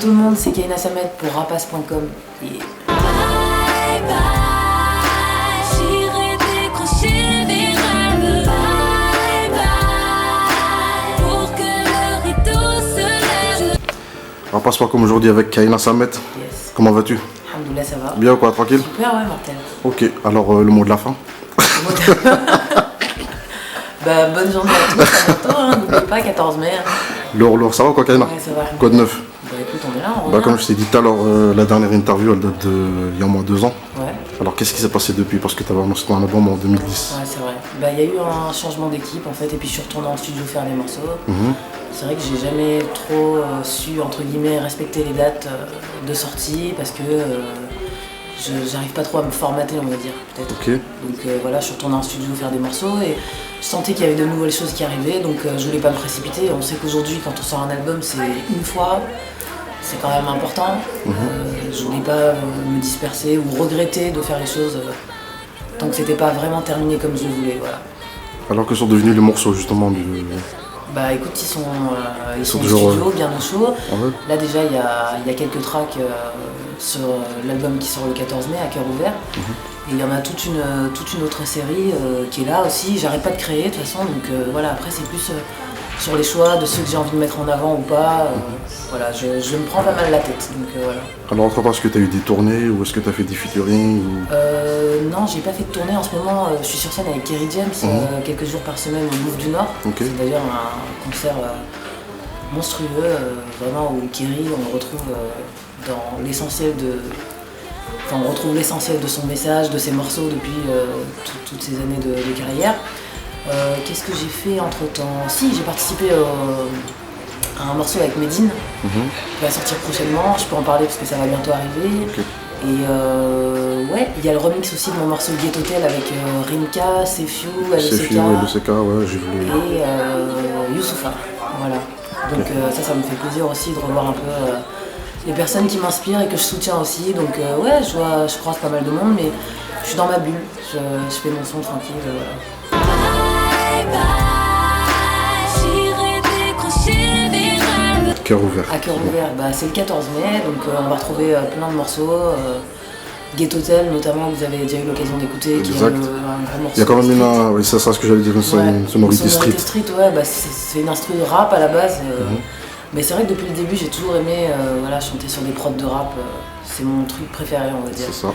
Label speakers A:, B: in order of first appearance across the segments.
A: tout le monde, c'est Kayna Samet pour rapace.com. Yeah.
B: Rapace.com aujourd'hui avec Kayna Samet.
A: Yes.
B: Comment vas-tu?
A: Alhamdoulilah, ça va.
B: Bien quoi, tranquille?
A: Super, ouais, mortel.
B: Ok, alors le mot de la fin.
A: Bah, bonne journée à tous, à bientôt, hein. N'oubliez pas, 14 mai. Hein.
B: Lourd, ça va quoi Kayna?
A: Ouais, ça va.
B: Quoi de neuf?
A: Bah écoute, on est là, on revient.
B: Comme je t'ai dit tout à l'heure, la dernière interview elle date d'il y a au moins 2 ans.
A: Ouais.
B: Alors qu'est-ce qui s'est passé depuis? Parce que tu avais annoncé ton album en 2010.
A: Ouais, c'est vrai. Bah, il y a eu un changement d'équipe en fait, et puis je suis retournée en studio faire des morceaux. C'est vrai que j'ai jamais trop su, entre guillemets, respecter les dates de sortie parce que j'arrive pas trop à me formater, on va dire, peut-être.
B: Ok.
A: Donc voilà, je suis retournée en studio faire des morceaux et je sentais qu'il y avait de nouvelles choses qui arrivaient, donc je voulais pas me précipiter. On sait qu'aujourd'hui, quand on sort un album, c'est une fois, c'est quand même important. Je voulais pas me disperser ou regretter de faire les choses tant que c'était pas vraiment terminé comme je le voulais, voilà.
B: Alors que sont devenus les morceaux justement du...
A: Bah écoute, ils sont
B: toujours,
A: au studio, bien au chaud.
B: Ouais.
A: Là déjà, il y a quelques tracks sur l'album qui sort le 14 mai, à cœur ouvert. Et il y en a toute une autre série qui est là aussi. J'arrête pas de créer de toute façon, donc voilà, après c'est plus sur les choix de ceux que j'ai envie de mettre en avant ou pas. Voilà, je me prends pas mal la tête, donc voilà.
B: Alors entre-temps, est-ce que tu as eu des tournées ou est-ce que tu as fait des featuring ou...
A: Non, j'ai pas fait de tournée en ce moment. Je suis sur scène avec Kerry James quelques jours par semaine au Louvre du Nord.
B: Okay.
A: C'est d'ailleurs un concert monstrueux, vraiment où Kerry, on le retrouve dans l'essentiel de... Enfin, on retrouve l'essentiel de son message, de ses morceaux depuis toutes ces années de carrière. Qu'est-ce que j'ai fait entre temps? Si, j'ai participé à un morceau avec Medine qui va sortir prochainement. Je peux en parler parce que ça va bientôt arriver.
B: Okay.
A: Et ouais, il y a le remix aussi de mon morceau Ghetto Hotel avec Rimka, Sefiu,
B: LCK, ouais, j'ai vu.
A: Et Youssoufa, voilà. Donc ça me fait plaisir aussi de revoir un peu les personnes qui m'inspirent et que je soutiens aussi. Donc ouais, je croise pas mal de monde, mais je suis dans ma bulle, je fais mon son tranquille, voilà.
B: Cœur ouvert.
A: À cœur ouvert, bah, c'est le 14 mai, donc on va retrouver plein de morceaux. Ghetto Hotel notamment, vous avez déjà eu l'occasion d'écouter, qui est un grand morceau.
B: Il y a quand même oui, c'est ça ce que j'allais dire, une sonorité street.
A: Ouais, bah, c'est une instru de rap à la base. Mais c'est vrai que depuis le début, j'ai toujours aimé voilà, chanter sur des prods de rap. C'est mon truc préféré, on va dire.
B: C'est ça.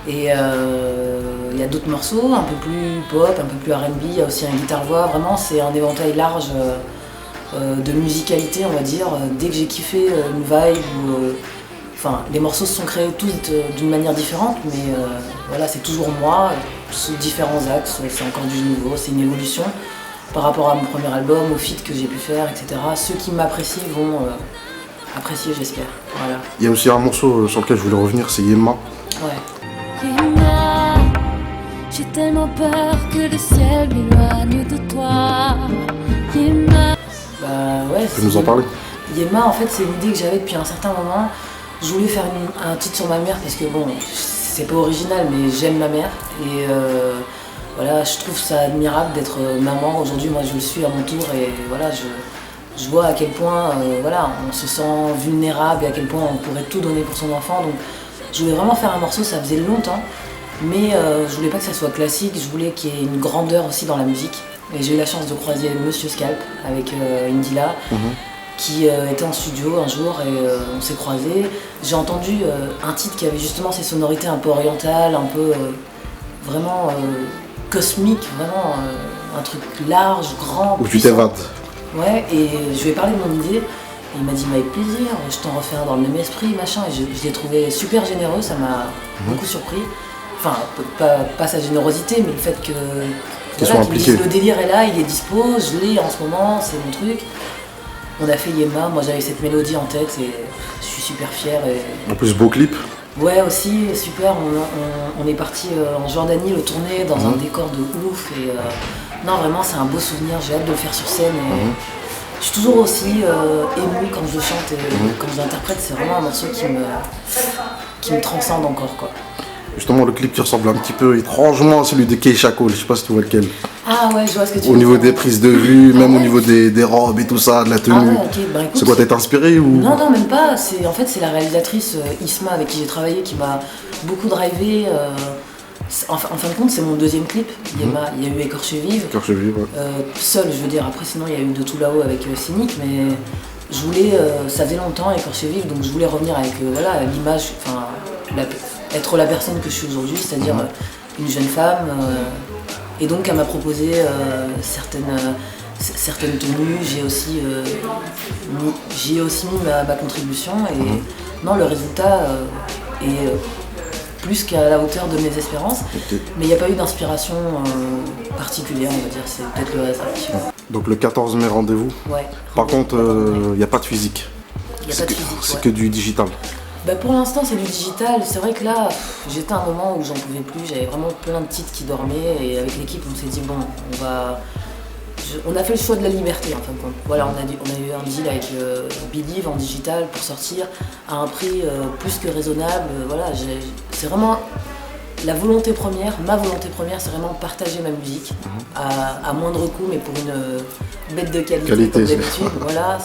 A: Et il y a d'autres morceaux, un peu plus pop, un peu plus R&B, il y a aussi un guitare-voix. Vraiment, c'est un éventail large de musicalité, on va dire. Dès que j'ai kiffé une vibe, enfin, les morceaux se sont créés tous d'une manière différente, mais voilà, c'est toujours moi, sous différents axes. C'est encore du nouveau, c'est une évolution par rapport à mon premier album, aux feats que j'ai pu faire, etc. Ceux qui m'apprécient vont apprécier, j'espère. Voilà.
B: Il y a aussi un morceau sur lequel je voulais revenir, c'est Yemma.
A: Ouais.
C: Yemma, j'ai tellement peur que le ciel m'éloigne de toi. Yemma.
A: Bah ouais.
B: Tu peux nous en parler?
A: Yemma, en fait, c'est une idée que j'avais depuis un certain moment. Je voulais faire un titre sur ma mère parce que bon, c'est pas original, mais j'aime ma mère. Et voilà, je trouve ça admirable d'être maman. Aujourd'hui, moi, je le suis à mon tour et voilà, je vois à quel point voilà, on se sent vulnérable et à quel point on pourrait tout donner pour son enfant. Donc, je voulais vraiment faire un morceau, ça faisait longtemps, mais je voulais pas que ça soit classique, je voulais qu'il y ait une grandeur aussi dans la musique. Et j'ai eu la chance de croiser Monsieur Scalp avec Indila, qui était en studio un jour et on s'est croisés. J'ai entendu un titre qui avait justement ces sonorités un peu orientales, un peu vraiment cosmique, vraiment un truc large, grand.
B: Où tu t'évades.
A: Ouais, et je lui ai parlé de mon idée. Et il m'a dit, avec plaisir, je t'en refais un dans le même esprit, machin. Et je l'ai trouvé super généreux, ça m'a beaucoup surpris. Enfin, pas sa générosité, mais le fait que voilà, le délire est là, il est dispo, je l'ai en ce moment, c'est mon truc. On a fait Yemma, moi j'avais cette mélodie en tête et je suis super fier. Et...
B: En plus, beau clip.
A: Ouais, aussi, super. On est parti en Jordanie le tourner dans un décor de ouf. Et non, vraiment, c'est un beau souvenir, j'ai hâte de le faire sur scène. Et, je suis toujours aussi émue quand je chante et quand je l'interprète, c'est vraiment un morceau qui me transcende encore, quoi.
B: Justement, le clip qui ressemble un petit peu étrangement à celui de Keisha Cole, je sais pas si tu vois lequel.
A: Ah ouais, je vois ce que tu veux
B: Au niveau
A: dire.
B: des prises de vue, même au
A: ouais.
B: niveau des robes et tout ça, de la tenue.
A: Ah ouais, ok, bah écoute.
B: C'est quoi, t'as été inspiré ou...
A: Non, non, même pas. En fait, c'est la réalisatrice Isma avec qui j'ai travaillé qui m'a beaucoup drivé. En fin de compte, c'est mon deuxième clip. Il y a eu Écorché Vive.
B: Écorché Vive, ouais.
A: Seul, je veux dire. Après, sinon, il y a eu De tout là-haut avec Cynic, mais je voulais, ça faisait longtemps, Écorché Vive, donc je voulais revenir avec voilà, l'image, enfin, être la personne que je suis aujourd'hui, c'est-à-dire une jeune femme. Et donc, elle m'a proposé certaines tenues, j'y ai aussi mis ma contribution et non, le résultat est plus qu'à la hauteur de mes espérances, mais il n'y a pas eu d'inspiration particulière, on va dire, c'est peut-être le hasard.
B: Donc le 14 mai, rendez-vous.
A: Ouais.
B: Par contre, il n'y a pas de physique.
A: Il n'y a pas de physique,
B: C'est
A: ouais.
B: que du digital.
A: Bah pour l'instant c'est du digital, c'est vrai que là j'étais à un moment où j'en pouvais plus, j'avais vraiment plein de titres qui dormaient et avec l'équipe on s'est dit bon on a fait le choix de la liberté en fin de compte. Voilà, on a eu un deal avec Believe en digital pour sortir à un prix plus que raisonnable. Voilà, c'est vraiment la volonté première, ma volonté première c'est vraiment partager ma musique à moindre coût mais pour une bête de qualité comme d'habitude. Voilà,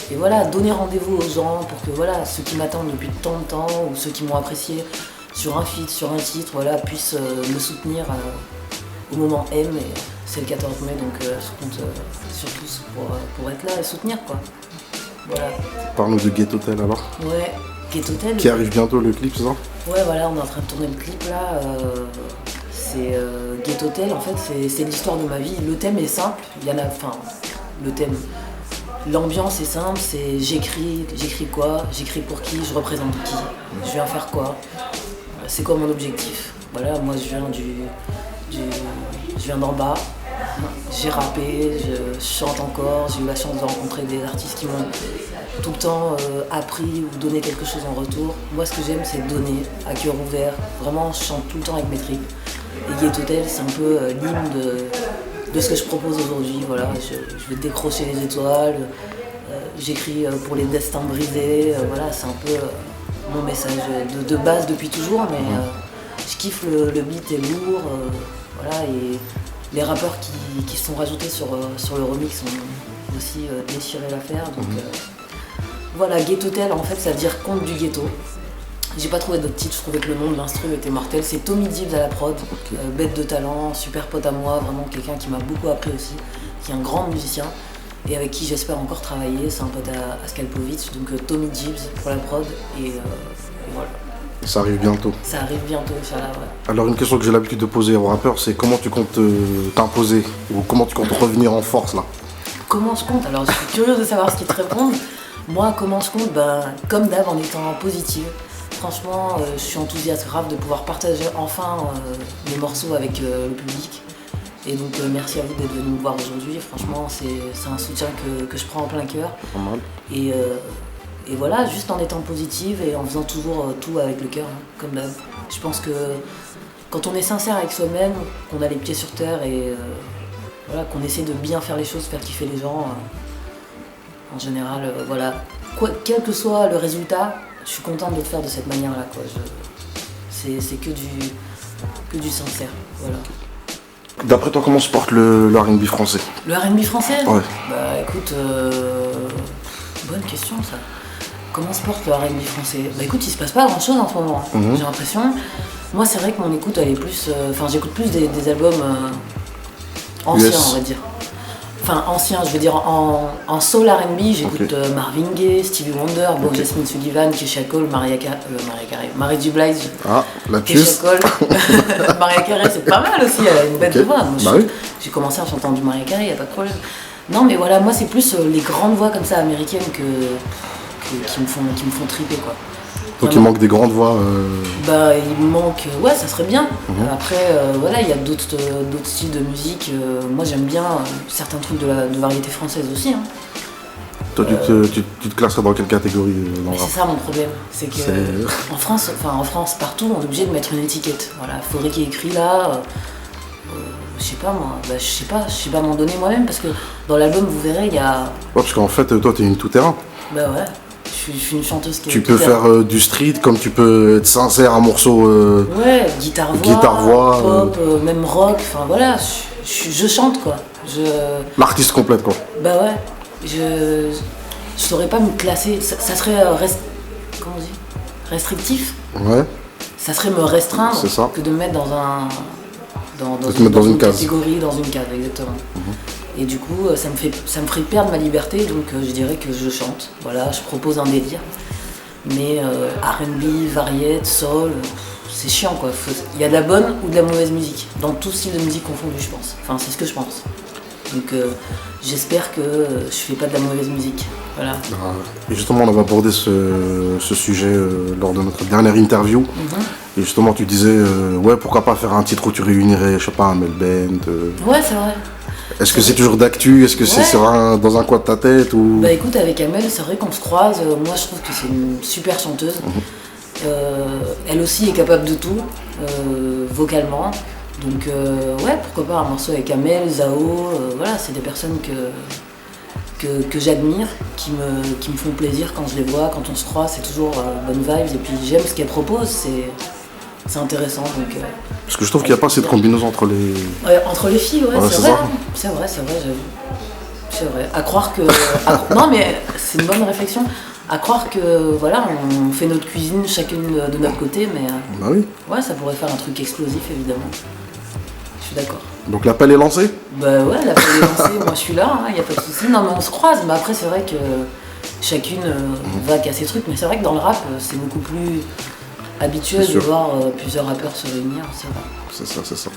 A: et voilà, donner rendez-vous aux gens pour que voilà, ceux qui m'attendent depuis tant de temps ou ceux qui m'ont apprécié sur un feat, sur un titre, voilà, puissent me soutenir au moment M. Et c'est le 14 mai, donc je compte surtout pour être là et soutenir, quoi. Voilà.
B: Parle-nous de Ghetto Hotel alors.
A: Ouais, Ghetto Hotel.
B: Qui arrive bientôt le clip, c'est ça?
A: Ouais, voilà, on est en train de tourner le clip là. C'est Ghetto Hotel, en fait, c'est l'histoire de ma vie. Le thème est simple, il y en a, enfin, le thème. L'ambiance est simple, c'est j'écris quoi, j'écris pour qui, je représente qui, je viens faire quoi, c'est quoi mon objectif. Voilà, moi je viens d'en bas, j'ai rappé, je chante encore, j'ai eu la chance de rencontrer des artistes qui m'ont tout le temps appris ou donné quelque chose en retour. Moi ce que j'aime c'est donner à cœur ouvert, vraiment je chante tout le temps avec mes tripes. Et Ghetto Hotel c'est un peu l'hymne de ce que je propose aujourd'hui. Voilà, je vais décrocher les étoiles, j'écris pour les destins brisés, voilà, c'est un peu mon message de base depuis toujours, mais je kiffe le beat est lourd, voilà, et les rappeurs qui sont rajoutés sur le remix ont aussi déchiré l'affaire, donc voilà, Ghetto Hotel en fait ça veut dire conte du ghetto. J'ai pas trouvé d'autres titres, je trouvais que le nom de l'instru était mortel. C'est Tommy Gibbs à la prod, bête de talent, super pote à moi, vraiment quelqu'un qui m'a beaucoup appris aussi, qui est un grand musicien et avec qui j'espère encore travailler. C'est un pote à Skalpovic, donc Tommy Gibbs pour la prod et voilà.
B: Ça arrive bientôt.
A: Ça arrive bientôt, Inch'Allah, ouais.
B: Alors une question que j'ai l'habitude de poser aux rappeurs, c'est comment tu comptes t'imposer ou comment tu comptes revenir en force là?
A: Comment je compte? Alors je suis curieuse de savoir ce qu'ils te répondent. Moi, comment je compte? Comme d'hab, en étant positive. Franchement, je suis enthousiaste grave de pouvoir partager enfin mes morceaux avec le public. Et donc merci à vous d'être venus me voir aujourd'hui. Franchement, c'est un soutien que je prends en plein cœur. Et voilà, juste en étant positive et en faisant toujours tout avec le cœur, hein, comme d'hab. Je pense que quand on est sincère avec soi-même, qu'on a les pieds sur terre et voilà, qu'on essaie de bien faire les choses, faire kiffer les gens, en général, voilà. Quel que soit le résultat, je suis contente de le faire de cette manière-là, quoi. C'est que du sincère, voilà.
B: D'après toi, comment se porte le R&B français?
A: Le R&B français?
B: Ouais.
A: Bah écoute, bonne question ça. Comment se porte le R&B français? Bah écoute, il se passe pas grand-chose en ce moment, hein. J'ai l'impression. Moi, c'est vrai que mon écoute, elle est plus... Enfin, j'écoute plus des albums anciens, on va dire. Enfin, ancien, je veux dire, en soul R&B, j'écoute Marvin Gaye, Stevie Wonder, Jasmine Sullivan, Keisha Cole, Mary J. Blige,
B: Keisha
A: Cole, Mariah Carey, c'est pas mal aussi, elle a une bête de voix. Moi, j'ai commencé en chantant du Mariah Carey, y a pas de problème. Non, mais voilà, moi, c'est plus les grandes voix comme ça américaines qui me font triper, quoi.
B: Donc il manque des grandes voix
A: Bah il manque, ouais ça serait bien. Après voilà, il y a d'autres styles de musique. Moi j'aime bien certains trucs de variété française aussi, hein.
B: Toi tu te classerais dans quelle catégorie dans le rap?
A: C'est ça mon problème, c'est que en France partout on est obligé de mettre une étiquette. Voilà, faudrait qu'il y ait écrit là, je sais pas moi, je sais pas m'en donner moi-même parce que dans l'album vous verrez il y a...
B: Ouais, parce qu'en fait toi t'es une tout-terrain.
A: Bah ouais. Je Je suis une chanteuse qui
B: Tu peux faire du street comme tu peux être sincère, un morceau.
A: Ouais, guitare-voix, pop, même rock, enfin voilà, je chante quoi.
B: L'artiste complète quoi.
A: Bah ouais, je saurais pas me classer, ça serait comment on dit, restrictif.
B: Ouais.
A: Ça serait me restreindre
B: C'est ça.
A: que de me mettre dans
B: une case.
A: Catégorie, dans une case, exactement. Et du coup, ça me ferait perdre ma liberté, donc je dirais que je chante. Voilà, je propose un délire. Mais R&B, variette, soul, c'est chiant quoi. Il y a de la bonne ou de la mauvaise musique, dans tout style de musique confondu, je pense. Enfin, c'est ce que je pense. Donc j'espère que je fais pas de la mauvaise musique. Voilà.
B: Et justement, on avait abordé ce sujet lors de notre dernière interview. Et justement, tu disais, ouais, pourquoi pas faire un titre où tu réunirais, je sais pas, un Mel Bent.
A: Ouais, c'est vrai.
B: Est-ce que c'est toujours d'actu? Est-ce que c'est dans un coin de ta tête ou...
A: Bah écoute, avec Amel, c'est vrai qu'on se croise. Moi, je trouve que c'est une super chanteuse. Elle aussi est capable de tout, vocalement. Donc ouais, pourquoi pas un morceau avec Amel, Zao, voilà, c'est des personnes que j'admire, qui me font plaisir quand je les vois, quand on se croise, c'est toujours bonne vibes. Et puis j'aime ce qu'elle propose, c'est intéressant. Donc,
B: parce que je trouve qu'il n'y a pas cette combinaison entre les...
A: Ouais, entre les filles, ouais, c'est vrai, hein. C'est vrai, j'avoue. C'est vrai. À croire que... Non mais c'est une bonne réflexion. À croire que voilà, on fait notre cuisine chacune de notre côté, mais
B: bah oui.
A: Ouais, ça pourrait faire un truc explosif évidemment. Je suis d'accord.
B: Donc l'appel est lancé?
A: Bah ouais, l'appel est lancé, moi je suis là, il n'y a pas de souci. Non mais on se croise, mais après c'est vrai que chacune va qu'à ses trucs, mais c'est vrai que dans le rap c'est beaucoup plus habituel de voir plusieurs rappeurs se réunir, c'est vrai.
B: C'est ça.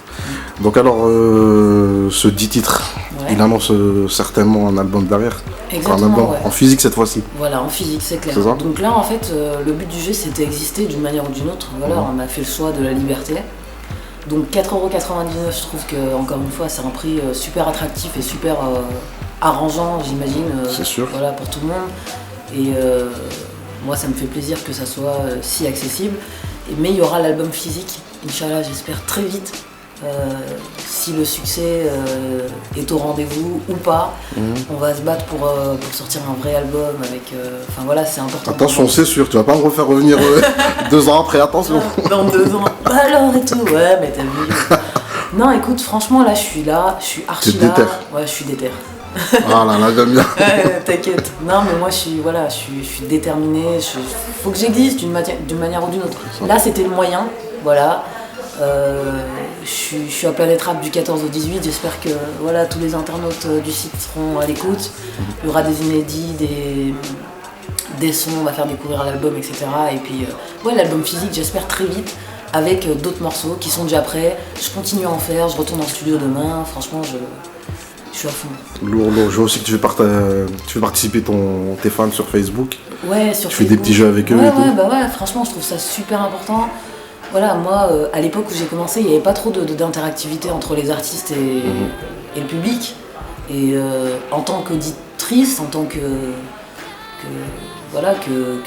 B: Donc alors, ce 10 titres, il annonce certainement un album derrière.
A: Exactement,
B: un album en physique cette fois-ci.
A: Voilà, en physique, c'est clair. Donc là, en fait, le but du jeu, c'était exister d'une manière ou d'une autre. Voilà, on a fait le choix de la liberté. Donc 4,99€, je trouve que, encore une fois, c'est un prix super attractif et super arrangeant, j'imagine.
B: C'est sûr.
A: Voilà, pour tout le monde. Et moi, ça me fait plaisir que ça soit si accessible. Mais il y aura l'album physique. Inch'Allah, j'espère très vite, si le succès est au rendez-vous ou pas, on va se battre pour sortir un vrai album avec... Enfin voilà, c'est important.
B: Attention, c'est sûr, tu vas pas me refaire revenir 2 ans après, attention.
A: Dans 2 ans, alors et tout, ouais, mais t'as vu. Non, écoute, franchement, là, je suis archi là. Ouais, je suis déter.
B: Ah là là, j'aime bien.
A: T'inquiète. Non, mais moi, je suis déterminée. Faut que j'existe d'une manière ou d'une autre. Là, c'était le moyen. Voilà. Je suis à Planète Rap du 14 au 18. J'espère que voilà, tous les internautes du site seront à l'écoute. Il y aura des inédits, des sons, on va faire découvrir l'album, etc. Et puis, ouais, l'album physique, j'espère très vite, avec d'autres morceaux qui sont déjà prêts. Je continue à en faire, je retourne en studio demain. Franchement, je suis à fond.
B: Lourd. Je vois aussi que tu fais participer tes fans sur Facebook.
A: Ouais, sur
B: Tu
A: Facebook.
B: fais des petits jeux avec eux et tout.
A: Bah ouais, franchement, je trouve ça super important. Voilà, moi, à l'époque où j'ai commencé, il n'y avait pas trop d'interactivité entre les artistes et le public. Et en tant qu'auditrice, en tant que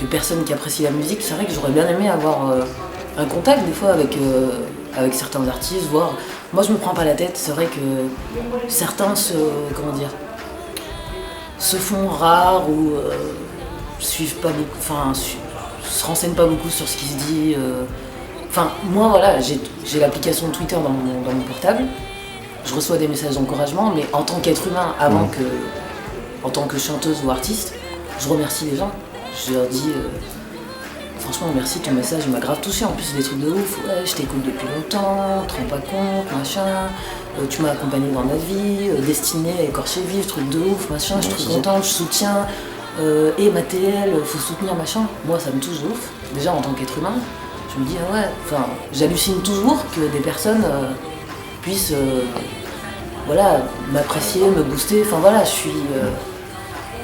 A: personne qui apprécie la musique, c'est vrai que j'aurais bien aimé avoir un contact des fois avec certains artistes, voire... Moi, je me prends pas la tête, c'est vrai que certains se font rares ou suivent pas beaucoup, enfin, se renseignent pas beaucoup sur ce qui se dit. Enfin, moi, voilà, j'ai l'application Twitter dans mon portable, je reçois des messages d'encouragement, mais en tant qu'être humain, en tant que chanteuse ou artiste, je remercie les gens. Je leur dis... Franchement, merci, ton message m'a grave touché. En plus, c'est des trucs de ouf. Ouais, je t'écoute depuis longtemps, te rends pas compte, machin. Tu m'as accompagné dans ma vie, destinée à écorcher vif, truc de ouf, machin. Je suis trop contente, je soutiens. Et ma TL, faut soutenir, machin. Moi, ça me touche de ouf. Déjà, en tant qu'être humain, je me dis, ah ouais, enfin, j'hallucine toujours que des personnes puissent, voilà, m'apprécier, me booster. Enfin, voilà, je suis.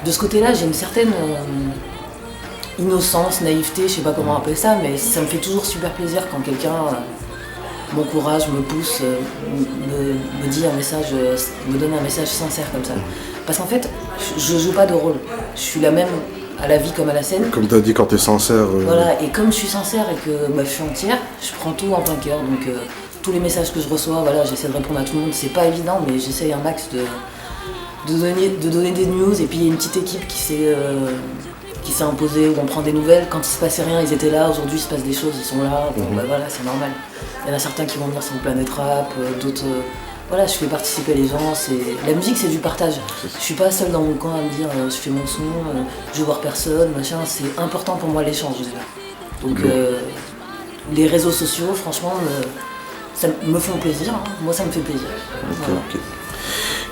A: De ce côté-là, j'ai une certaine. Innocence, naïveté, je sais pas comment appeler ça, mais ça me fait toujours super plaisir quand quelqu'un m'encourage, me pousse, me dit un message, me donne un message sincère comme ça. Parce qu'en fait, je joue pas de rôle. Je suis la même à la vie comme à la scène.
B: Comme tu as dit, quand tu es sincère.
A: Voilà, et comme je suis sincère et que je suis entière, je prends tout en plein cœur. Donc tous les messages que je reçois, voilà, j'essaie de répondre à tout le monde. C'est pas évident, mais j'essaie un max de donner des news. Et puis il y a une petite équipe qui qui s'est imposé, où on prend des nouvelles. Quand il se passait rien, ils étaient là. Aujourd'hui, il se passe des choses, ils sont là. Bon, bah voilà, c'est normal. Il y en a certains qui vont venir sur le Planète Rap, d'autres. Voilà, je fais participer les gens. La musique, c'est du partage. Je suis pas seule dans mon coin à me dire je fais mon son, je veux voir personne, machin. C'est important pour moi l'échange déjà. Donc les réseaux sociaux, franchement, ça me font plaisir. Hein. Moi, ça me fait plaisir. Voilà.
B: Ok.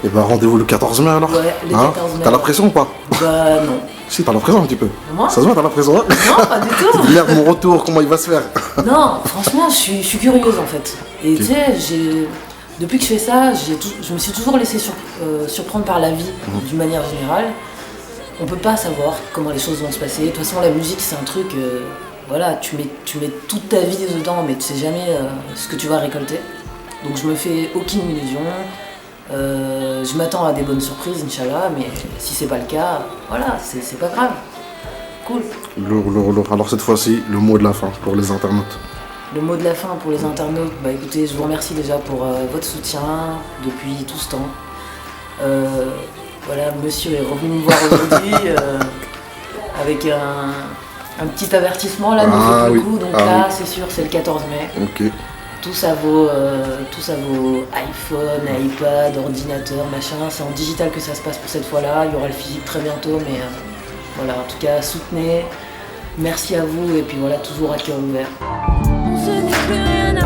B: Et bah rendez-vous le 14 mai alors.
A: Ouais, le 14 mai.
B: T'as la pression ou pas?
A: Bah non.
B: Si, t'as la pression un petit peu.
A: Moi?
B: Ça se voit, t'as la pression. Hein?
A: Non, pas du tout.
B: Merde, mon retour, comment il va se faire?
A: Non, franchement, je suis curieuse en fait. Et tu sais, depuis que je fais ça, je me suis toujours laissé surprendre par la vie d'une manière générale. On peut pas savoir comment les choses vont se passer. De toute façon, la musique, c'est un truc, voilà, tu mets toute ta vie dedans, mais tu sais jamais ce que tu vas récolter. Donc je me fais aucune illusion. Je m'attends à des bonnes surprises, Inch'Allah, mais si c'est pas le cas, voilà, c'est pas grave. Cool.
B: Lourd. Alors cette fois-ci, le mot de la fin pour les internautes.
A: Le mot de la fin pour les internautes, bah écoutez, je vous remercie déjà pour votre soutien depuis tout ce temps. Voilà, monsieur est revenu me voir aujourd'hui avec un petit avertissement là, nous fait le coup, donc là c'est sûr c'est le 14 mai.
B: Ok.
A: Tout ça vaut iPhone, iPad, ordinateur, machin, c'est en digital que ça se passe pour cette fois-là, il y aura le physique très bientôt, mais voilà, en tout cas soutenez, merci à vous et puis voilà, toujours à cœur ouvert.
C: Je n'ai plus rien à